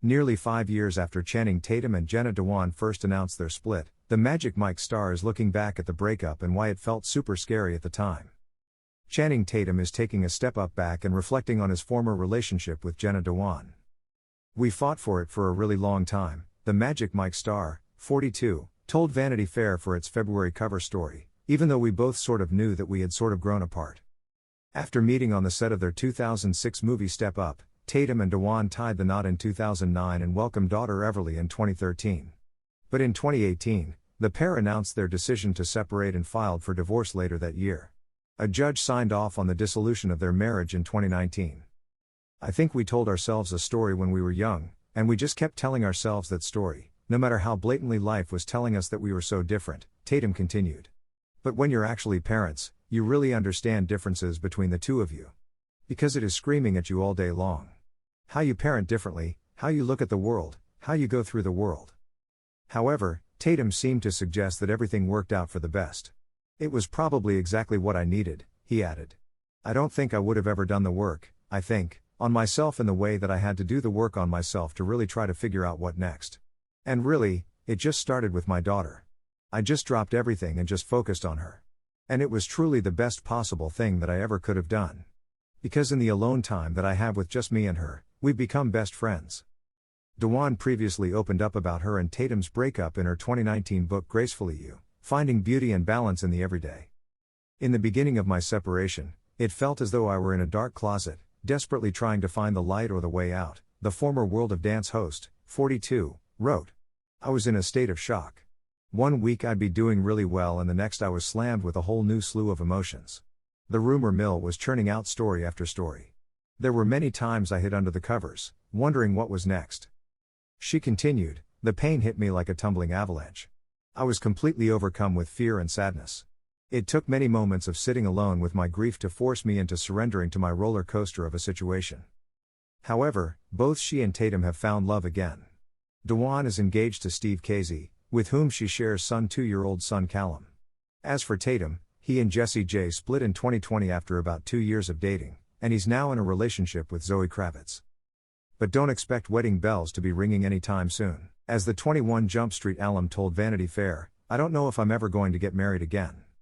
Nearly 5 years after Channing Tatum and Jenna Dewan first announced their split, the Magic Mike star is looking back at the breakup and why it felt super scary at the time. Channing Tatum is taking a step back and reflecting on his former relationship with Jenna Dewan. "We fought for it for a really long time," the Magic Mike star, 42, told Vanity Fair for its February cover story, even though we both sort of knew that we had sort of grown apart. After meeting on the set of their 2006 movie Step Up, Tatum and Dewan tied the knot in 2009 and welcomed daughter Everly in 2013. But in 2018, the pair announced their decision to separate and filed for divorce later that year. A judge signed off on the dissolution of their marriage in 2019. "I think we told ourselves a story when we were young, and we just kept telling ourselves that story, no matter how blatantly life was telling us that we were so different," Tatum continued. "But when you're actually parents, you really understand differences between the two of you. Because it is screaming at you all day long. How you parent differently, how you look at the world, how you go through the world." However, Tatum seemed to suggest that everything worked out for the best. "It was probably exactly what I needed," he added. "I don't think I would have ever done the work, I think, on myself in the way that I had to do the work on myself to really try to figure out what next. And really, it just started with my daughter. I just dropped everything and just focused on her. And it was truly the best possible thing that I ever could have done. Because in the alone time that I have with just me and her, we've become best friends." Dewan previously opened up about her and Tatum's breakup in her 2019 book Gracefully You, Finding Beauty and Balance in the Everyday. "In the beginning of my separation, it felt as though I were in a dark closet, desperately trying to find the light or the way out," the former World of Dance host, 42, wrote. "I was in a state of shock. One week I'd be doing really well and the next I was slammed with a whole new slew of emotions. The rumor mill was churning out story after story. There were many times I hid under the covers, wondering what was next." She continued, "The pain hit me like a tumbling avalanche. I was completely overcome with fear and sadness. It took many moments of sitting alone with my grief to force me into surrendering to my roller coaster of a situation." However, both she and Tatum have found love again. Dewan is engaged to Steve Casey, with whom she shares 2-year-old son Callum. As for Tatum, he and Jessie J split in 2020 after about 2 years of dating, and he's now in a relationship with Zoe Kravitz. But don't expect wedding bells to be ringing anytime soon. As the 21 Jump Street alum told Vanity Fair, "I don't know if I'm ever going to get married again.